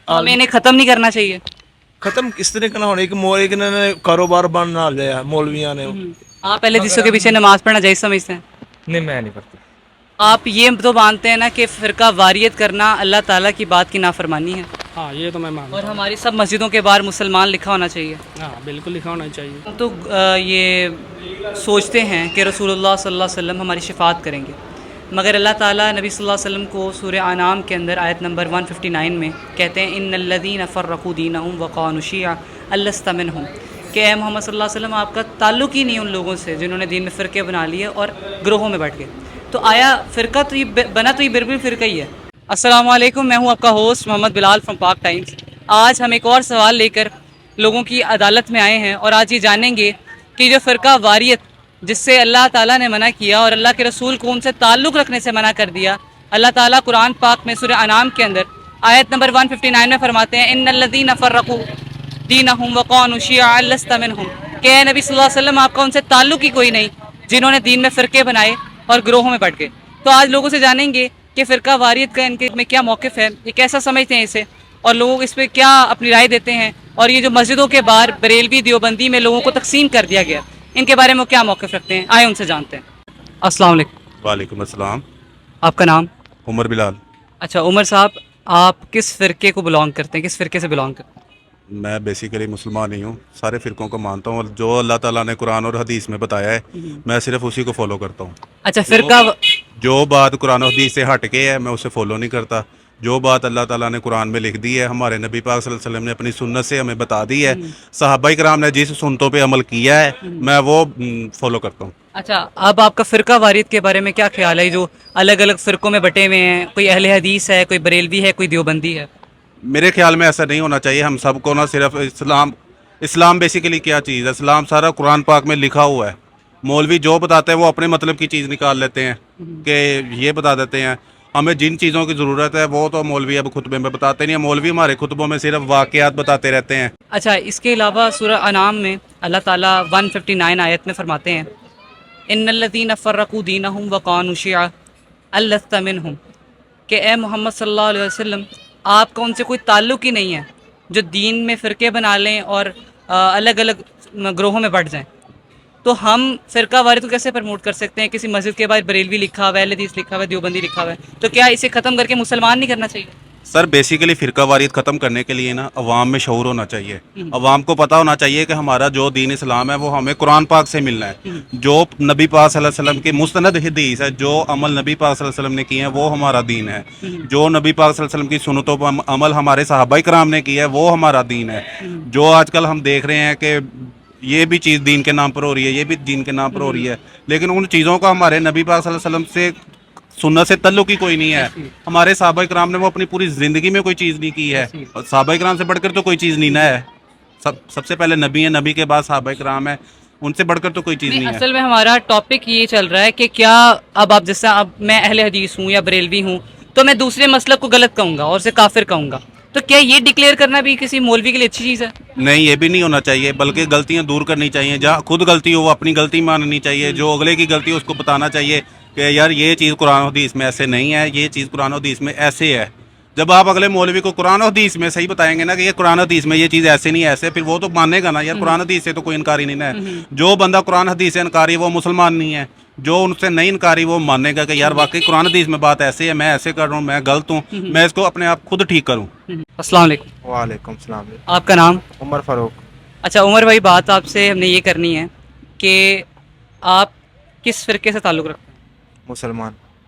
ہمیں انہیں ختم نہیں کرنا چاہیے؟ ختم کس طرح کا ہونے ایک انہوں نے کاروبار بننا لیا مولویاں نے. آپ پہلے جسوں کے پیچھے نماز پڑھنا جائز سمجھتے ہیں؟ نہیں میں نہیں پڑھتا. آپ یہ تو مانتے ہیں نا کہ فرقہ واریت کرنا اللہ تعالیٰ کی بات کی نافرمانی ہے؟ ہاں یہ تو میں مانتا اور ہوں. ہماری سب مسجدوں کے باہر مسلمان لکھا ہونا چاہیے. ہاں بالکل لکھا ہونا چاہیے. ہم تو یہ سوچتے ہیں کہ رسول اللہ صلی اللہ علیہ وسلم ہماری شفاعت کریں گے، مگر اللہ تعالیٰ نبی صلی اللہ علیہ وسلم کو سورہ انعام کے اندر آیت نمبر 159 میں کہتے ہیں ان الذین فرقوا دینہم وقالوا شیعا لست منہم، کہ اے محمد صلی اللہ علیہ وسلم آپ کا تعلق ہی نہیں ان لوگوں سے جنہوں نے دین میں فرقے بنا لیے اور گروہوں میں بٹ گئے. تو آیا فرقہ تو یہ بنا تو یہ بالکل فرقہ ہی ہے. السلام علیکم، میں ہوں آپ کا ہوسٹ محمد بلال فرام پاک ٹائمز. آج ہم ایک اور سوال لے کر لوگوں کی عدالت میں آئے ہیں اور آج یہ جانیں گے کہ جو فرقہ واریت جس سے اللہ تعالیٰ نے منع کیا اور اللہ کے رسول کو ان سے تعلق رکھنے سے منع کر دیا، اللہ تعالیٰ قرآن پاک میں سورہ انعام کے اندر آیت نمبر 159 میں فرماتے ہیں ان الذین فرقوا دینہم وقالوا شیعا لست منہم، کہ اے نبی صلی اللہ علیہ وسلم آپ کا ان سے تعلق ہی کوئی نہیں جنہوں نے دین میں فرقے بنائے اور گروہوں میں بٹ گئے. تو آج لوگوں سے جانیں گے کہ فرقہ واریت کا ان کے میں کیا موقف ہے، یہ کیسا سمجھتے ہیں اسے، اور لوگ اس پہ کیا اپنی رائے دیتے ہیں، اور یہ جو مسجدوں کے باہر بریلوی دیوبندی میں لوگوں کو تقسیم کر دیا گیا ان کے بارے میں وہ کیا موقف رکھتے ہیں. آئے ان سے جانتے ہیں. السلام علیکم. وعلیکم السلام. آپ کا نام؟ عمر بلال. اچھا عمر صاحب، آپ کس فرقے کو بلانگ کرتے ہیں، کس فرقے سے بلانگ کرتے ہیں؟ میں بیسیکلی مسلمان ہی ہوں، سارے فرقوں کو مانتا ہوں اور جو اللہ تعالیٰ نے قرآن اور حدیث میں بتایا ہے میں صرف اسی کو فالو کرتا ہوں. اچھا فرقہ جو بات قرآن و حدیث سے ہٹ کے ہے میں اسے فالو نہیں کرتا. جو بات اللہ تعالیٰ نے قرآن میں لکھ دی ہے، ہمارے نبی پاک صلی اللہ علیہ وسلم نے اپنی سنت سے ہمیں بتا دی ہے، صحابہ کرام نے جس سنتوں پہ عمل کیا ہے میں وہ فالو کرتا ہوں. اچھا اب آپ کا فرقہ واریت کے بارے میں کیا خیال ہے؟ جو الگ الگ فرقوں میں بٹے ہوئے ہیں، کوئی اہل حدیث ہے، کوئی بریلوی ہے، کوئی دیوبندی ہے. میرے خیال میں ایسا نہیں ہونا چاہیے. ہم سب کو نہ صرف اسلام بیسیکلی کیا چیز ہے، اسلام سارا قرآن پاک میں لکھا ہوا ہے. مولوی جو بتاتے ہیں وہ اپنے مطلب کی چیز نکال لیتے ہیں کہ یہ بتا دیتے ہیں. ہمیں جن چیزوں کی ضرورت ہے وہ تو مولوی اب خطبے میں بتاتے نہیں ہیں. مولوی ہمارے خطبوں میں صرف واقعات بتاتے رہتے ہیں. اچھا اس کے علاوہ سورہ انعام میں اللہ تعالیٰ 159 آیت میں فرماتے ہیں ان الذین فرقوا دینہم وقالوا شیعا لست منہم، کہ اے محمد صلی اللہ علیہ وسلم آپ کا ان سے کوئی تعلق ہی نہیں ہے جو دین میں فرقے بنا لیں اور الگ الگ گروہوں میں بٹ جائیں. تو ہم فرقہ واریت کو کیسے پروموٹ کر سکتے ہیں؟ کسی مسجد کے باہر بریلوی لکھا ہوا ہے، اہل حدیث لکھا ہوا ہے، دیوبندی لکھا ہوا ہے، تو کیا اسے ختم کر کے مسلمان نہیں کرنا چاہیے؟ سر بیسیکلی فرقہ واریت ختم کرنے کے لیے نا عوام میں شعور ہونا چاہیے. عوام کو پتہ ہونا چاہیے کہ ہمارا جو دین اسلام ہے وہ ہمیں قرآن پاک سے ملنا ہے. جو نبی پاک صلی اللہ علیہ وسلم کی مستند حدیث ہے، جو عمل نبی پاک صلی اللہ علیہ وسلم نے کیے ہیں وہ ہمارا دین ہے. جو نبی پاک صلی اللہ علیہ وسلم کی سنتوں پر عمل ہمارے صحابہ کرام نے کیا ہے وہ ہمارا دین ہے. جو آج کل ہم دیکھ رہے ہیں کہ یہ بھی چیز دین کے نام پر ہو رہی ہے، یہ بھی دین کے نام پر ہو رہی ہے، لیکن ان چیزوں کا ہمارے نبی پاک صلی اللہ علیہ وسلم سے سنت سے تعلق ہی کوئی نہیں ہے. ہمارے صحابہ کرام نے وہ اپنی پوری زندگی میں کوئی چیز نہیں کی ہے. اور صحابہ کرام سے بڑھ کر تو کوئی چیز نہیں ہے. سب سے پہلے نبی ہیں، نبی کے بعد صحابہ کرام ہیں، ان سے بڑھ کر تو کوئی چیز نہیں ہے. اصل میں ہمارا ٹاپک یہ چل رہا ہے کہ کیا اب آپ جیسا اب میں اہل حدیث ہوں یا بریلوی ہوں تو میں دوسرے مسلک کو غلط کہوں گا اور اسے کافر کہوں گا، تو کیا یہ ڈکلیئر کرنا بھی کسی مولوی کے لیے اچھی چیز ہے؟ نہیں، یہ بھی نہیں ہونا چاہیے، بلکہ غلطیاں دور کرنی چاہیے. جہاں خود غلطی ہو وہ اپنی غلطی ماننی چاہیے. جو اگلے کی غلطی ہے اس کو بتانا چاہیے کہ یار یہ چیز قرآن و حدیث میں ایسے نہیں ہے، یہ چیز قرآن و حدیث میں ایسے ہے. جب آپ اگلے مولوی کو قرآن و حدیث میں صحیح بتائیں گے نا کہ یہ قرآن و حدیث میں یہ چیز ایسے نہیں ایسے، پھر وہ تو مانے گا نا. یار قرآن حدیث سے تو کوئی انکاری نہیں ہے. جو بندہ قرآن حدیث سے انکاری وہ مسلمان نہیں ہے. جو ان سے نہیں انکاری وہ ماننے گا کہ یار واقعی قرآن حدیث میں بات ایسے ہے، میں ایسے کر رہا ہوں، میں غلط ہوں، میں اس کو اپنے آپ خود ٹھیک کروں. السلام علیکم. وعلیکم السلام. آپ کا نام؟ عمر فاروق. اچھا عمر بھائی، بات آپ سے ہم نے یہ کرنی ہے کہ آپ کس فرقے سے تعلق رکھتے ہیں؟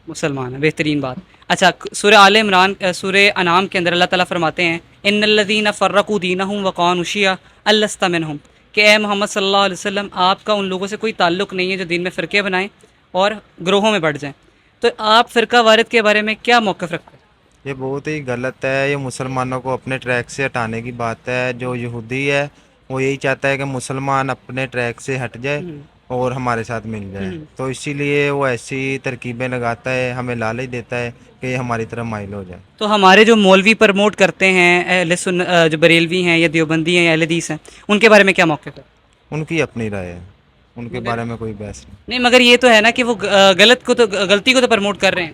مسلمان ہے، بہترین بات. اچھا سورہ آل عمران سورہ انعام کے اندر اللہ تعالیٰ فرماتے ہیں ان الذین فرقوا دینہم وقالوا شیعا لست منہم، کہ اے محمد صلی اللہ علیہ وسلم آپ کا ان لوگوں سے کوئی تعلق نہیں ہے جو دین میں فرقے بنائیں اور گروہوں میں بٹ جائیں. تو آپ فرقہ واریت کے بارے میں کیا موقف رکھتے ہیں؟ یہ بہت ہی غلط ہے. یہ مسلمانوں کو اپنے ٹریک سے ہٹانے کی بات ہے. جو یہودی ہے وہ یہی چاہتا ہے کہ مسلمان اپنے ٹریک سے ہٹ جائے اور ہمارے ساتھ مل جائے. تو اسی لیے وہ ایسی ترکیبیں لگاتا ہے، ہمیں لالچ دیتا ہے کہ یہ ہماری طرف مائل ہو جائے. تو ہمارے جو مولوی پروموٹ کرتے ہیں جو بریلوی ہیں یا دیوبندی ہیں یا اہل حدیث ہیں، ان کے بارے میں کیا موقف ہے؟ ان کی اپنی رائے ہے، ان کے بارے میں کوئی بحث نہیں. نہیں مگر یہ تو ہے نا کہ وہ غلطی کو تو پروموٹ کر رہے ہیں.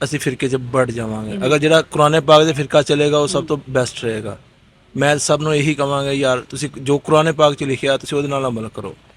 ਅਸੀਂ ਫਿਰਕੇ 'ਚ ਵੜ ਜਾਵਾਂਗੇ। ਅਗਰ ਜਿਹੜਾ ਕੁਰਾਨ ਪਾਕ ਦੇ ਫਿਰਕਾ ਚੱਲੇਗਾ ਉਹ ਸਭ ਤੋਂ ਬੈਸਟ ਰਹੇਗਾ। ਮੈਂ ਸਭ ਨੂੰ ਇਹੀ ਕਹਾਂਗਾ ਯਾਰ ਤੁਸੀਂ ਜੋ ਕੁਰਾਨ ਪਾਕ 'ਚ ਲਿਖਿਆ ਤੁਸੀਂ ਉਹਦੇ ਨਾਲ ਅਮਲ ਕਰੋ।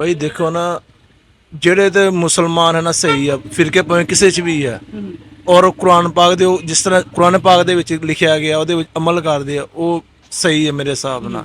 ਭਾਈ ਦੇਖੋ ਨਾ, ਜਿਹੜੇ ਤੇ ਮੁਸਲਮਾਨ ਹੈ ਨਾ ਸਹੀ ਆ, ਫਿਰਕੇ ਭਾਵੇਂ ਕਿਸੇ 'ਚ ਵੀ ਹੈ, ਔਰ ਕੁਰਾਨ ਪਾਕ ਦੇ ਜਿਸ ਤਰ੍ਹਾਂ ਕੁਰਾਨ ਪਾਕ ਦੇ ਵਿੱਚ ਲਿਖਿਆ ਗਿਆ ਉਹਦੇ ਵਿੱਚ ਅਮਲ ਕਰਦੇ ਆ, ਉਹ ਸਹੀ ਹੈ ਮੇਰੇ ਹਿਸਾਬ ਨਾਲ।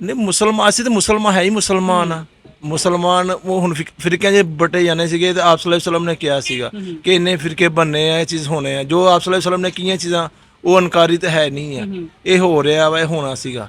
ਨਹੀਂ ਮੁਸਲਮਾਨ, ਅਸੀਂ ਤਾਂ ਮੁਸਲਮਾਨ ਹੈ ਹੀ ਮੁਸਲਮਾਨ ਆ। ਮੁਸਲਮਾਨ ਉਹ ਹੁਣ ਫਿਰਕਿਆਂ 'ਚ ਬਟੇ ਜਾਣੇ ਸੀਗੇ ਤੇ ਆਪ ਸੱਲੱਲਾਹੁ ਅਲੈਹਿ ਵਸੱਲਮ ਨੇ ਕਿਹਾ ਸੀਗਾ ਕਿ ਇੰਨੇ ਫਿਰਕੇ ਬਣਨੇ ਆ, ਇਹ ਚੀਜ਼ ਹੋਣੇ ਆ। ਜੋ ਆਪ ਸੱਲੱਲਾਹੁ ਅਲੈਹਿ ਵਸੱਲਮ ਨੇ ਕੀਆਂ ਚੀਜ਼ਾਂ ਉਹ ਅਨਕਾਰੀ ਤਾਂ ਹੈ ਨਹੀਂ ਹੈ, ਇਹ ਹੋ ਰਿਹਾ ਵਾ, ਇਹ ਹੋਣਾ ਸੀਗਾ।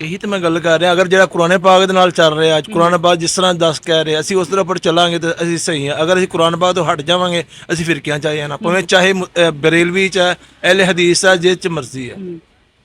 ਇਹੀ ਤਾਂ ਮੈਂ ਗੱਲ ਕਰ ਰਿਹਾ। ਅਗਰ ਜਿਹੜਾ ਕੁਰਾਨ ਪਾਕ ਦੇ ਨਾਲ ਚੱਲ ਰਿਹਾ, ਅੱਜ ਕੁਰਾਨ ਪਾਕ ਜਿਸ ਤਰ੍ਹਾਂ ਦੱਸ ਕਹਿ ਰਿਹਾ, ਅਸੀਂ ਉਸ ਤਰ੍ਹਾਂ ਪਰ ਚੱਲਾਂਗੇ ਤਾਂ ਅਸੀਂ ਸਹੀ ਹਾਂ। ਅਗਰ ਅਸੀਂ ਕੁਰਾਨ ਪਾਕ ਤੋਂ ਹਟ ਜਾਵਾਂਗੇ ਅਸੀਂ ਫਿਰਕਿਆਂ 'ਚ ਆ ਜਾਣਾ, ਭਾਵੇਂ ਚਾਹੇ ਬਰੇਲਵੀ 'ਚ ਹੈ, ਅਹਿਲੇ ਹਦੀਸ ਹੈ, ਜਿਸ 'ਚ ਮਰਜ਼ੀ ਹੈ।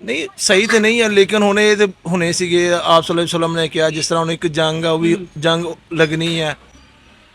ਨਹੀਂ ਸਹੀ ਤੇ ਨਹੀਂ ਹੈ, ਲੇਕਿਨ ਹੁਣ ਇਹ ਤੇ ਹੁਣੇ ਸੀਗੇ ਆਪ ਸੱਲੱਲਾਹੁ ਅਲੈਹਿ ਵਸੱਲਮ ਨੇ ਕਿਹਾ ਜਿਸ ਤਰ੍ਹਾਂ ਹੁਣ ਇੱਕ ਜੰਗ ਆ, ਉਹ ਵੀ ਜੰਗ ਲੱਗਣੀ ਹੈ।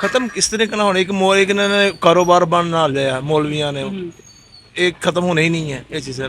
ਖਤਮ ਕਿਸ ਤਰੀਕੇ ਨਾਲ? ਹੁਣ ਇੱਕ ਇਹਨਾਂ ਨੇ ਕਾਰੋਬਾਰ ਬਣ ਨਾਲ ਲਿਆ ਮੌਲਵੀਆਂ ਨੇ, ਇਹ ਖਤਮ ਹੋਣਾ ਹੀ ਨਹੀਂ ਹੈ ਇਹ ਚੀਜ਼ਾਂ।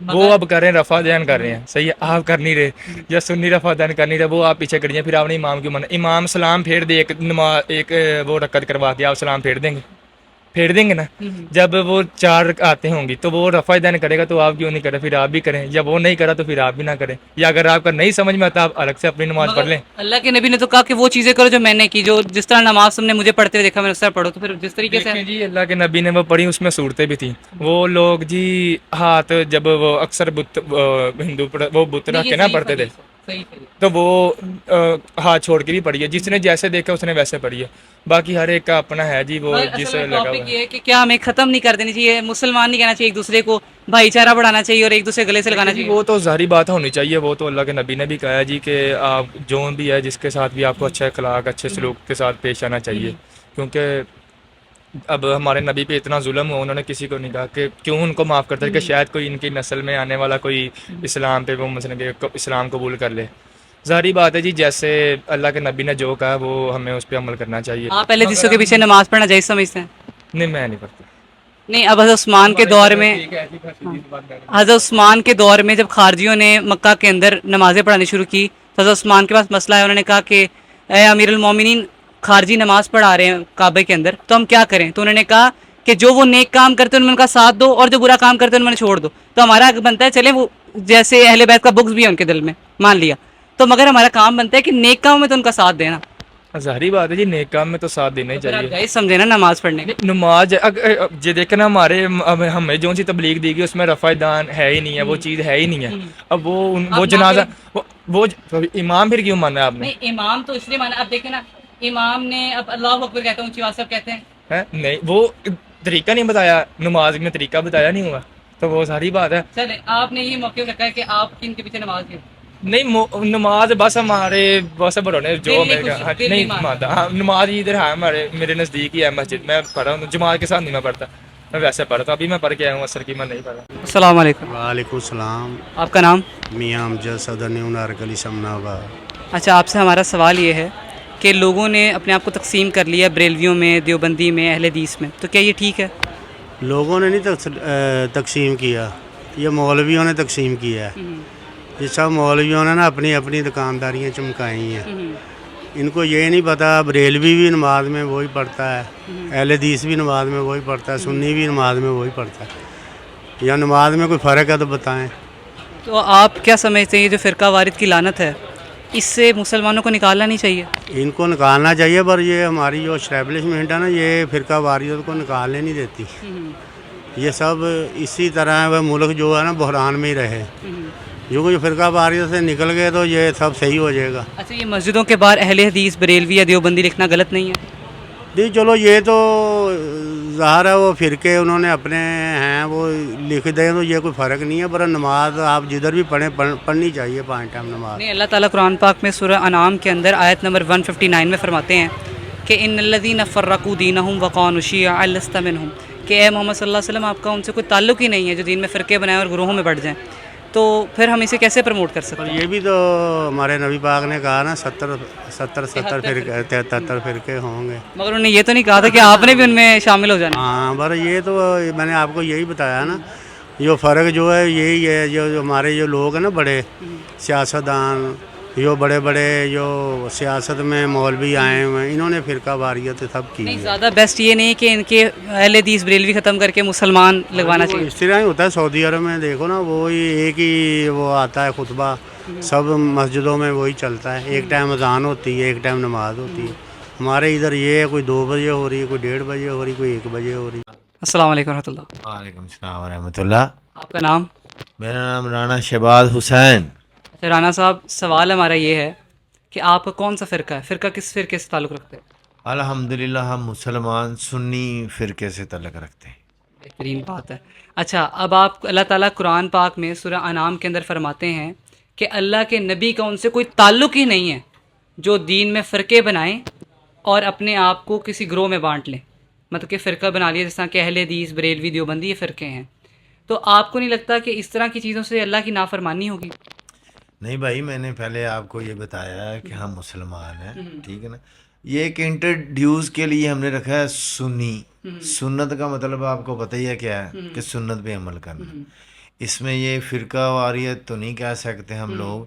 وہ اب کر رہے ہیں رفع دین کر رہے ہیں, صحیح ہے, آپ کر نہیں رہے, یا سنی رفع دین کر نہیں رہے, وہ آپ پیچھے کر رہی ہیں, پھر آپ نے امام کیوں مانا؟ امام سلام پھیر دے, ایک وہ رکعت کروا کے آپ سلام پھیر دیں گے نا. جب وہ 4 رکعتیں ہوں گی تو وہ رفع دین کرے گا, تو آپ کیوں نہیں کرے؟ پھر آپ بھی کریں, یا وہ نہیں کرا تو پھر آپ بھی نہ کریں, یا اگر آپ کا نہیں سمجھ میں آتا آپ الگ سے اپنی نماز پڑھ لیں. اللہ کے نبی نے تو کہا کہ وہ چیزیں کرو جو میں نے کی, جو جس طرح نماز تم نے مجھے پڑھتے ہوئے دیکھا میں نے اس طرح پڑھو. تو پھر جس طریقے سے دیکھیں جی اللہ کے نبی نے وہ پڑھی, اس میں صورتیں بھی تھیں. وہ لوگ جی ہاتھ جب وہ اکثر ہندو وہ بت رکھ کے نہ پڑھتے تھے, تو وہ ہاتھ چھوڑ کے بھی پڑھی ہے. جس نے جیسے دیکھا اس نے ویسے پڑھی ہے. باقی ہر ایک کا اپنا ہے جی, وہ جس لگا ہوا ٹاپک یہ ہے کہ کیا ہمیں ختم نہیں کر دینی چاہیے, مسلمان نہیں کہنا چاہیے ایک دوسرے کو, بھائی چارہ بڑھانا چاہیے اور ایک دوسرے گلے سے لگانا چاہیے. وہ تو ظاہری بات ہونی چاہیے, وہ تو اللہ کے نبی نے بھی کہا ہے جی کہ آپ جو بھی ہے جس کے ساتھ بھی آپ کو اچھا اخلاق اچھے سلوک کے ساتھ پیش آنا چاہیے. کیونکہ اب ہمارے نبی پہ اتنا ظلم ہوا, انہوں نے کسی کو نہیں کہا کہ کیوں ان کو معاف کرتا ہے, کہ شاید کوئی ان کی نسل میں آنے والا کوئی اسلام پہ وہ مثلا کہ اسلام قبول کر لے. ظاہری بات ہے جی, جیسے اللہ کے نبی نے جو کہا وہ ہمیں اس پہ عمل کرنا چاہیے. آپ پہلے حدیثوں کے پیچھے نماز پڑھنا جائز سمجھتے ہیں؟ نہیں, میں نہیں پڑھتا. نہیں, اب حضرت عثمان کے دور میں, حضرت عثمان کے دور میں جب خارجیوں نے مکہ کے اندر نمازیں پڑھانی شروع کی تو حضرت عثمان کے پاس مسئلہ ہے. انہوں نے کہا کہ اے امیر المومنین, خارجی نماز پڑھا رہے ہیں کعبے کے اندر, تو ہم کیا کریں؟ تو انہوں نے کہا کہ جو وہ نیک کام کرتے ہیں ان میں ان کا ساتھ دو, اور جو برا کام کرتے ہیں ان میں چھوڑ دو. تو ہمارا بنتا ہے چلے وہ جیسے اہل بیت کا بغض بھی ہے ان کے دل میں, مان لیا, تو مگر ہمارا کام بنتا ہے کہ نیک کام میں تو ان کا ساتھ دینا. ظاہری بات ہے جی, نیک کام میں تو ساتھ دینا ہی چاہیے. جائز سمجھے نا نماز پڑھنے کی؟ نماز جی دیکھیں نا, ہمارے ہمیں جو سی تبلیغ دی گئی اس میں رفع دان ہے ہی نہیں ہے, وہ چیز ہے ہی نہیں ہے. اب وہ جنازہ وہ امام پھر کیوں مانا ہے آپ نے؟ نہیں, امام تو اس لیے مانا, اب دیکھیں نا امام نے اب اللہ اکبر کہتے ہیں, اونچی آواز سے کہتے ہیں, نہیں وہ طریقہ نہیں بتایا, نماز میں طریقہ بتایا نہیں ہوا, تو وہ ساری بات ہے. چلے آپ نے یہ موقع رکھا ہے کہ آپ کن کے پیچھے نماز کی؟ نہیں, نماز بس ہمارے بس بڑوں نے جو نہیں مانتا. ہاں, نماز ادھر ہے ہمارے, میرے نزدیک ہی ہے مسجد, میں پڑھا ہوں, جماعت کے ساتھ نہیں میں پڑھتا, میں ویسے پڑھتا. ابھی میں پڑھ کے آیا ہوں عصر کی, میں نہیں پڑھا. السلام علیکم. وعلیکم السلام. آپ کا نام؟ میاں امجد, صدر نیو نارکلی سمنا آباد. اچھا, آپ سے ہمارا سوال یہ ہے کہ لوگوں نے اپنے آپ کو تقسیم کر لیا بریلویوں میں, دیوبندی میں, اہل حدیث میں, تو کیا یہ ٹھیک ہے؟ لوگوں نے نہیں تقسیم کیا, یہ مولویوں نے تقسیم کیا ہے. یہ سب مولویوں نے نا اپنی اپنی دکانداریاں چمکائی ہیں. ان کو یہ نہیں پتا بریلوی بھی نماز میں وہی پڑھتا ہے, اہل حدیث بھی نماز میں وہی پڑھتا ہے, سنی بھی نماز میں وہی پڑھتا ہے. یا نماز میں کوئی فرق ہے تو بتائیں. تو آپ کیا سمجھتے ہیں یہ جو فرقہ وارث کی لعنت ہے, اس سے مسلمانوں کو نکالنا نہیں چاہیے؟ ان کو نکالنا چاہیے, پر یہ ہماری جو اسٹیبلشمنٹ ہے نا, یہ فرقہ واریت کو نکالنے نہیں دیتی. یہ سب اسی طرح وہ ملک جو ہے نا بحران میں ہی رہے. جو فرقہ واریت سے نکل گئے تو یہ سب صحیح ہو جائے گا. اچھا, یہ مسجدوں کے باہر اہل حدیث بریلوی یا دیوبندی لکھنا غلط نہیں ہے؟ جی چلو, یہ تو ظاہر ہے وہ فرقے انہوں نے اپنے ہیں وہ لکھ دیں, تو یہ کوئی فرق نہیں ہے. پر نماز آپ جدھر بھی پڑھنی چاہیے 5 ٹائم نماز. نہیں, اللہ تعالیٰ قرآن پاک میں سورہ انعام کے اندر آیت نمبر 159 میں فرماتے ہیں کہ ان الذین فرقوا دینہم وقالوا شیعا لست منہم, کہ اے محمد صلی اللہ علیہ وسلم آپ کا ان سے کوئی تعلق ہی نہیں ہے جو دین میں فرقے بنائیں اور گروہوں میں بڑھ جائیں. تو پھر ہم اسے کیسے پروموٹ کر سکتے ہیں؟ یہ بھی تو ہمارے نبی پاک نے کہا نا 70 فرقے 73 فرقے ہوں گے. مگر انہوں نے یہ تو نہیں کہا تھا کہ آپ نے بھی ان میں شامل ہو جانا. ہاں, پر یہ تو میں نے آپ کو یہی بتایا نا, جو فرق جو ہے یہی ہے. جو ہمارے جو لوگ ہیں نا بڑے سیاستدان, جو بڑے بڑے جو سیاست میں مولوی آئے ہوئے ہیں, انہوں نے فرقہ واریت سب کی. نہیں, زیادہ بیسٹ یہ نہیں کہ ان کے اہل حدیث بریلوی ختم کر کے مسلمان لگوانا چاہیے. اس طرح ہی ہوتا ہے. سعودی عرب میں دیکھو نا, وہی ایک ہی وہ آتا ہے خطبہ, سب مسجدوں میں وہی چلتا ہے. ایک ٹائم اذان ہوتی ہے, ایک ٹائم نماز ہوتی ہے. ہمارے ادھر یہ ہے, کوئی 2 بجے ہو رہی ہے, کوئی 1:30 بجے ہو رہی ہے, کوئی 1 بجے ہو رہی ہے. السلام علیکم ورحمۃ اللہ. وعلیکم السلام ورحمۃ اللہ. آپ کا نام؟ میرا نام رانا شہباز حسین. اچھا رانا صاحب, سوال ہمارا یہ ہے کہ آپ کا کون سا فرقہ ہے, فرقہ کس فرقے سے تعلق رکھتے ہیں؟ الحمدللہ ہم مسلمان سنی فرقے سے تعلق رکھتے ہیں. بہترین بات ہے. اچھا, اب آپ اللہ تعالیٰ قرآن پاک میں سورہ انعام کے اندر فرماتے ہیں کہ اللہ کے نبی کا ان سے کوئی تعلق ہی نہیں ہے جو دین میں فرقے بنائیں اور اپنے آپ کو کسی گروہ میں بانٹ لیں, مطلب کہ فرقہ بنا لیا جس طرح کہ اہل حدیث بریلوی دیوبندی یہ فرقے ہیں. تو آپ کو نہیں لگتا کہ اس طرح کی چیزوں سے اللہ کی نافرمانی ہوگی؟ نہیں بھائی, میں نے پہلے آپ کو یہ بتایا ہے کہ ہم مسلمان ہیں, ٹھیک ہے نا. یہ ایک انٹروڈیوس کے لیے ہم نے رکھا ہے سنی. سنت کا مطلب آپ کو پتہ ہی ہے کیا ہے, کہ سنت پہ عمل کرنا. اس میں یہ فرقہ واریت تو نہیں کہہ سکتے ہم لوگ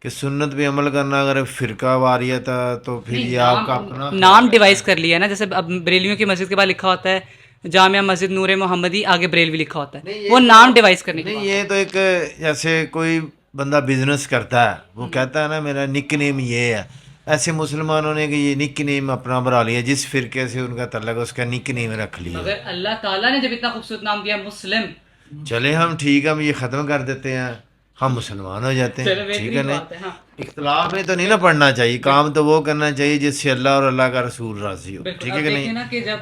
کہ سنت پہ عمل کرنا اگر فرقہ واریت ہے تو پھر یہ آپ کا اپنا نام ڈیوائز کر لیا نا، جیسے اب بریلیوں کی مسجد کے بعد لکھا ہوتا ہے جامعہ مسجد نور محمدی، آگے بریلوی لکھا ہوتا ہے، وہ نام ڈیوائز کرنے کی نہیں، بات یہ تو ایک جیسے کوئی بندہ بزنس کرتا ہے، وہ کہتا ہے نا میرا نک نیم یہ ہے، ایسے مسلمانوں نے کہ یہ نک نیم اپنا بنا لیا، جس فرقے سے ان کا تعلق ہے اس کا نک نیم رکھ لیا. مگر اللہ تعالیٰ نے جب اتنا خوبصورت نام دیا مسلم، چلے ہم ٹھیک ہے، ہم یہ ختم کر دیتے ہیں، ہم مسلمان ہو جاتے ہیں، ٹھیک ہے نہیں. اختلاف میں تو نہیں نا پڑھنا چاہیے، کام تو وہ کرنا چاہیے جس سے اللہ اور اللہ کا رسول راضی ہو، ٹھیک ہے کہ نہیں. نا کہ جب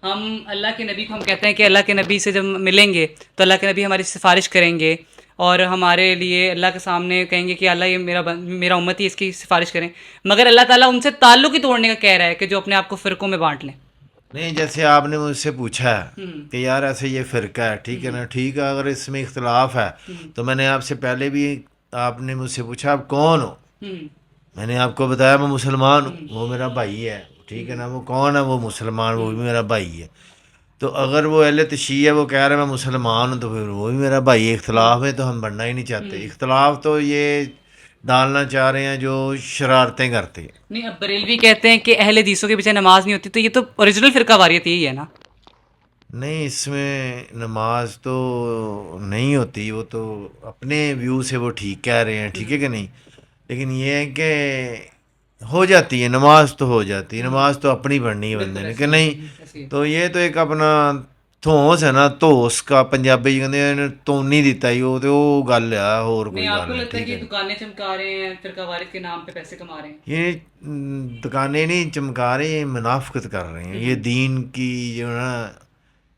ہم اللہ کے نبی کو ہم کہتے ہیں کہ اللہ کے نبی سے جب ملیں گے تو اللہ کے نبی ہماری سفارش کریں گے اور ہمارے لیے اللہ کے سامنے کہیں گے کہ اللہ یہ میرا امتی، اس کی سفارش کریں، مگر اللہ تعالیٰ ان سے تعلق ہی توڑنے کا کہہ رہا ہے کہ جو اپنے آپ کو فرقوں میں بانٹ لیں. نہیں، جیسے آپ نے مجھ سے پوچھا ہے کہ یار ایسے یہ فرقہ ہے، ٹھیک ہے نا، ٹھیک ہے، اگر اس میں اختلاف ہے تو میں نے آپ سے پہلے بھی، آپ نے مجھ سے پوچھا آپ کون ہو، میں نے آپ کو بتایا میں مسلمان ہوں، وہ میرا بھائی ہے، ٹھیک ہے نا. وہ کون ہے؟ وہ مسلمان، وہ بھی میرا بھائی ہے. تو اگر وہ اہل تشیع ہے، وہ کہہ رہے ہیں میں مسلمان ہوں، تو پھر وہ بھی میرا بھائی ہے. اختلاف میں تو ہم بڑھنا ہی نہیں چاہتے. اختلاف تو یہ ڈالنا چاہ رہے ہیں جو شرارتیں کرتے ہیں. نہیں، اب بریلوی کہتے ہیں کہ اہل حدیثوں کے پیچھے نماز نہیں ہوتی، تو یہ تو اوریجنل فرقہ واریت یہی ہے نا. نہیں، اس میں نماز تو نہیں ہوتی، وہ تو اپنے ویو سے وہ ٹھیک کہہ رہے ہیں، ٹھیک ہے کہ نہیں. لیکن یہ ہے کہ ہو جاتی ہے نماز، تو ہو جاتی ہے نماز، تو اپنی پڑھنی ہے بندے نے کہ نہیں. تو یہ تو ایک اپنا تھوس ہے نا، توس کا پنجابی کہتے تو نہیں دیتا ہی، وہ تو وہ گل ہے اور کوئی آپ کو گل لگتا ہے نہیں. کہ دکانیں چمکا رہے ہیں، فرقہ واریت کے نام پہ پیسے کما رہے ہیں؟ یہ دکانیں نہیں چمکا رہے، یہ منافقت کر رہے ہیں، یہ دین کی جو ہے نا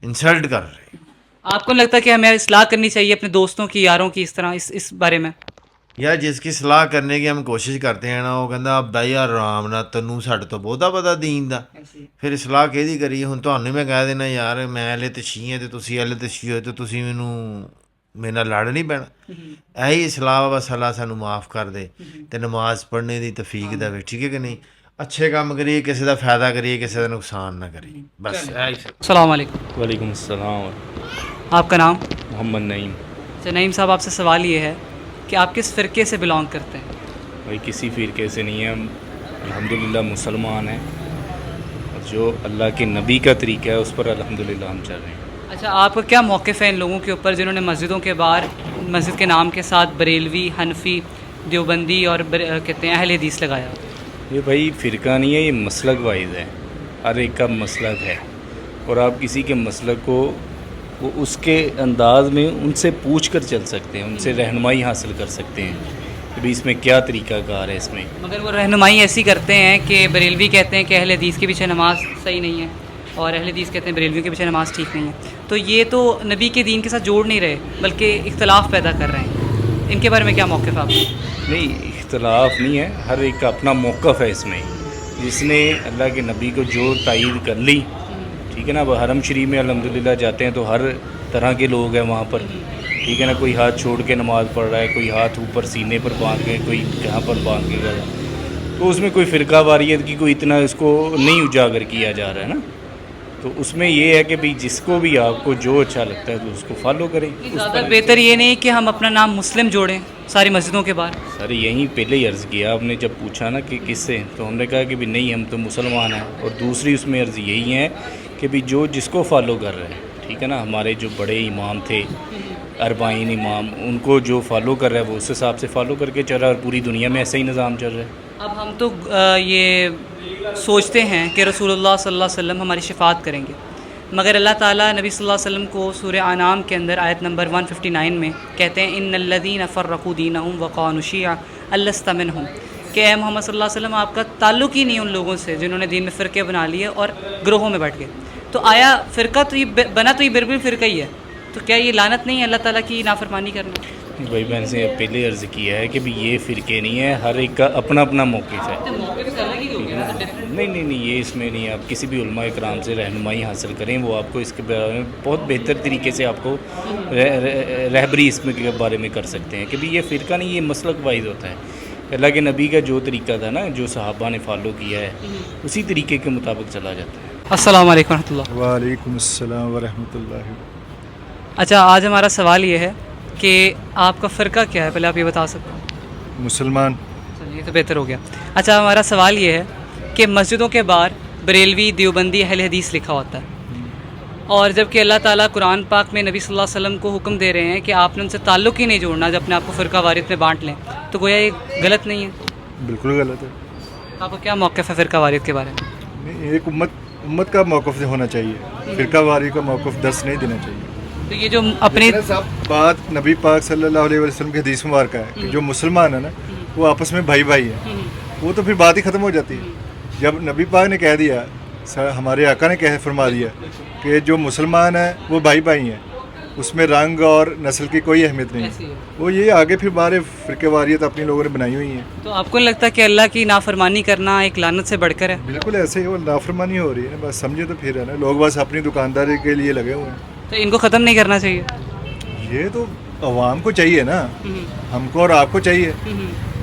انسلٹ کر رہے ہیں. آپ کو لگتا ہے کہ ہمیں اصلاح کرنی چاہیے اپنے دوستوں کی، یاروں کی، اس طرح اس بارے میں؟ یا جس کی صلاح کرنے کی ہم کوشش کرتے ہیں نا، وہ کہندا بھائی یار آرام نہ، تینوں ساڈے تو بہتا پتا دین دا، پھر صلاح کہدی کریے. ہن تہانوں میں کہہ دینا یار میں اہل تشیع ہاں تے تسی اہل تشیع ہو تے تسی مینوں میرے نال لڑ نہیں پینا. یہی اصلاح بس اللہ سانوں معاف کر دے تے نماز پڑھنے دی توفیق دے، ٹھیک ہے کہ نہیں. اچھے کام کریے، کسی دا فائدہ کریے، کسی دا نقصان نہ کریے، بس. السلام علیکم. وعلیکم السلام. آپ کا نام؟ محمد نعیم. اچھا نعیم صاحب، آپ سے سوال یہ ہے کہ آپ کس فرقے سے بلانگ کرتے ہیں؟ بھائی کسی فرقے سے نہیں ہے، ہم الحمدللہ مسلمان ہیں، اور جو اللہ کے نبی کا طریقہ ہے اس پر الحمدللہ ہم چل رہے ہیں. اچھا، آپ کا کیا موقف ہے ان لوگوں کے اوپر جنہوں نے مسجدوں کے باہر مسجد کے نام کے ساتھ بریلوی، حنفی، دیوبندی اور کہتے ہیں اہل حدیث لگایا؟ یہ بھائی فرقہ نہیں ہے، یہ مسلک وائز ہے، ہر ایک کا مسلک ہے، اور آپ کسی کے مسلک کو وہ اس کے انداز میں ان سے پوچھ کر چل سکتے ہیں، ان سے رہنمائی حاصل کر سکتے ہیں کہ بھائی اس میں کیا طریقہ کار ہے اس میں. مگر وہ رہنمائی ایسی کرتے ہیں کہ بریلوی کہتے ہیں کہ اہل حدیث کے پیچھے نماز صحیح نہیں ہے، اور اہل حدیث کہتے ہیں بریلوی کے پیچھے نماز ٹھیک نہیں ہے. تو یہ تو نبی کے دین کے ساتھ جوڑ نہیں رہے بلکہ اختلاف پیدا کر رہے ہیں. ان کے بارے میں کیا موقف آپ؟ نہیں، اختلاف نہیں ہے، ہر ایک کا اپنا موقف ہے اس میں. جس نے اللہ کے نبی کو جو تائید کر لی، ٹھیک ہے نا. اب حرم شریف میں الحمدللہ جاتے ہیں تو ہر طرح کے لوگ ہیں وہاں پر، ٹھیک ہے نا. کوئی ہاتھ چھوڑ کے نماز پڑھ رہا ہے، کوئی ہاتھ اوپر سینے پر باندھ کے، کوئی کہاں پر باندھ کے کر رہا ہے. تو اس میں کوئی فرقہ واریت کی کوئی اتنا اس کو نہیں اجاگر کیا جا رہا ہے نا. تو اس میں یہ ہے کہ بھئی جس کو بھی آپ کو جو اچھا لگتا ہے تو اس کو فالو کریں. زیادہ بہتر یہ نہیں کہ ہم اپنا نام مسلم جوڑیں ساری مسجدوں کے باہر؟ سر یہیں پہلے ہی عرض کیا، آپ نے جب پوچھا نا کہ کس سے، تو ہم نے کہا کہ بھی نہیں ہم تو مسلمان ہیں. اور دوسری اس میں عرض یہی ہے کہ بھی جو جس کو فالو کر رہے ہیں، ٹھیک ہے نا. ہمارے جو بڑے امام تھے، اربعین امام، ان کو جو فالو کر رہا ہے وہ اس حساب سے فالو کر کے چل رہا ہے، اور پوری دنیا میں ایسا ہی نظام چل رہا ہے. اب ہم تو یہ سوچتے ہیں کہ رسول اللہ صلی اللہ علیہ وسلم ہماری شفاعت کریں گے، مگر اللہ تعالیٰ نبی صلی اللہ علیہ وسلم کو سورہ انعام کے اندر آیت نمبر 159 میں کہتے ہیں ان الذین فرقوا دینہم وقالوا شیعا لست منہم، کہ اے محمد صلی اللہ علیہ وسلم آپ کا تعلق ہی نہیں ان لوگوں سے جنہوں نے دین میں فرقے بنا لیے اور گروہوں میں بیٹھ گئے. تو آیا فرقہ تو یہ بنا تو یہ بالکل فرقہ ہی ہے، تو کیا یہ لعنت نہیں ہے اللہ تعالیٰ کی نافرمانی کرنا؟ بھائی میں نے سے پہلے عرض کیا ہے کہ بھی یہ فرقے نہیں ہے، ہر ایک کا اپنا اپنا موقف ہے. نہیں، یہ اس میں نہیں ہے. آپ کسی بھی علماء اکرام سے رہنمائی حاصل کریں، وہ آپ کو اس کے بارے میں بہت بہتر طریقے سے آپ کو رہبری اس میں کے بارے میں کر سکتے ہیں کہ بھی یہ فرقہ نہیں، یہ مسلک وائز ہوتا ہے. اللہ کے نبی کا جو طریقہ تھا نا، جو صحابہ نے فالو کیا ہے، اسی طریقے کے مطابق چلا جاتا ہے. السلام علیکم ورحمۃ اللہ. وعلیکم السلام ورحمۃ اللہ. اچھا، آج ہمارا سوال یہ ہے کہ آپ کا فرقہ کیا ہے، پہلے آپ یہ بتا سکتے ہیں؟ مسلمان. چلیے تو بہتر ہو گیا. اچھا ہمارا سوال یہ ہے کہ مسجدوں کے باہر بریلوی، دیوبندی، اہل حدیث لکھا ہوتا ہے، اور جب کہ اللہ تعالیٰ قرآن پاک میں نبی صلی اللہ علیہ وسلم کو حکم دے رہے ہیں کہ آپ نے ان سے تعلق ہی نہیں جوڑنا، جب اپنے آپ کو فرقہ واریت میں بانٹ لیں، تو گویا یہ غلط نہیں ہے؟ بالکل غلط ہے. آپ کا کیا موقف ہے فرقہ واریت کے بارے میں؟ نہیں، ایک امت کا موقف ہونا چاہیے، فرقہ واری کا موقف درس نہیں دینا چاہیے. تو یہ جو اپنی بات نبی پاک صلی اللہ علیہ وسلم کے حدیث مبارکہ ہے کہ جو مسلمان ہے نا وہ آپس میں بھائی بھائی ہیں، وہ تو پھر بات ہی ختم ہو جاتی ہے. جب نبی پاک نے کہہ دیا، ہمارے آقا نے فرما دیا کہ جو مسلمان ہیں وہ بھائی بھائی ہیں، اس میں رنگ اور نسل کی کوئی اہمیت نہیں ہے. وہ یہ آگے پھر بارے فرقہ واریت اپنی لوگوں نے بنائی ہوئی ہیں. تو آپ کو نہیں لگتا کہ اللہ کی نافرمانی کرنا ایک لعنت سے بڑھ کر ہے؟ بالکل ایسے ہی وہ نافرمانی ہو رہی ہے نا، بس سمجھے تو پھر ہے نا، لوگ بس اپنی دکانداری کے لیے لگے ہوئے ہیں. تو ان کو ختم نہیں کرنا چاہیے؟ یہ تو عوام کو چاہیے نا، ہم کو اور آپ کو چاہیے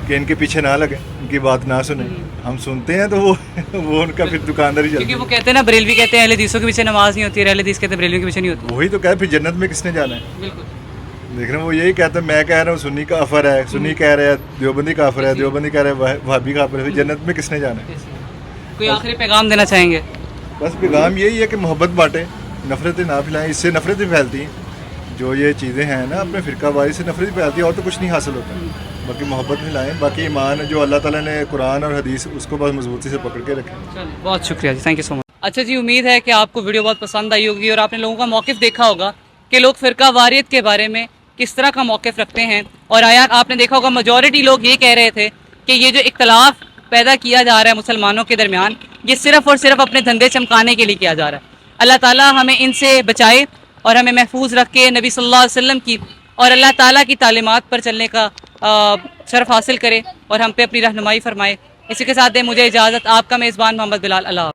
کہ ان کے پیچھے نہ لگے، ان کی بات نہ سنیں. ہم سنتے ہیں تو وہ ان کا پھر دکانداری چلتی ہے. کیونکہ وہ کہتے ہیں نا، بریلوی کہتے ہیں اہل حدیثوں کے پیچھے نماز نہیں ہوتی ہے، اہل حدیث کہتے ہیں بریلوی کے پیچھے نہیں ہوتی. وہی تو کہہ پھر جنت میں کس نے جانا ہے. بالکل دیکھ رہے ہیں وہ یہی کہتا ہے، میں کہہ رہا ہوں سنی کافر ہے، سنی کہہ رہا ہے دیوبندی کافر ہے، دیوبندی کہہ رہا ہے وہابی کافر ہے، پھر جنت میں کس نے جانا ہے. کوئی آخری پیغام دینا چاہیں گے؟ بس پیغام یہی ہے کہ محبت بانٹیں، نفرتیں نہ پھیلائیں. اس سے نفرتیں پھیلتی ہیں، جو یہ چیزیں ہیں نا اپنے فرقہ واری سے نفرت پھیلتی ہے، اور تو کچھ نہیں حاصل ہوتا. باقی محبت پھیلائیں، باقی ایمان جو اللہ تعالیٰ نے قرآن اور حدیث اس کو بس مضبوطی سے پکڑ کے رکھیں. بہت شکریہ جی، تھینک یو سو مچ. اچھا جی، امید ہے کہ آپ کو ویڈیو بہت پسند آئی ہوگی اور آپ نے لوگوں کا موقف دیکھا ہوگا کہ لوگ فرقہ واریت کے بارے میں کس طرح کا موقف رکھتے ہیں. اور آیا آپ نے دیکھا ہوگا میجورٹی لوگ یہ کہہ رہے تھے کہ یہ جو اختلاف پیدا کیا جا رہا ہے مسلمانوں کے درمیان، یہ صرف اور صرف اپنے دھندے چمکانے کے لیے کیا جا رہا ہے. اللہ تعالیٰ ہمیں ان سے بچائے اور ہمیں محفوظ رکھ کے نبی صلی اللہ علیہ وسلم کی اور اللہ تعالیٰ کی تعلیمات پر چلنے کا شرف حاصل کرے اور ہم پہ اپنی رہنمائی فرمائے. اسی کے ساتھ دیں مجھے اجازت، آپ کا میزبان محمد بلال. اللہ حافظ.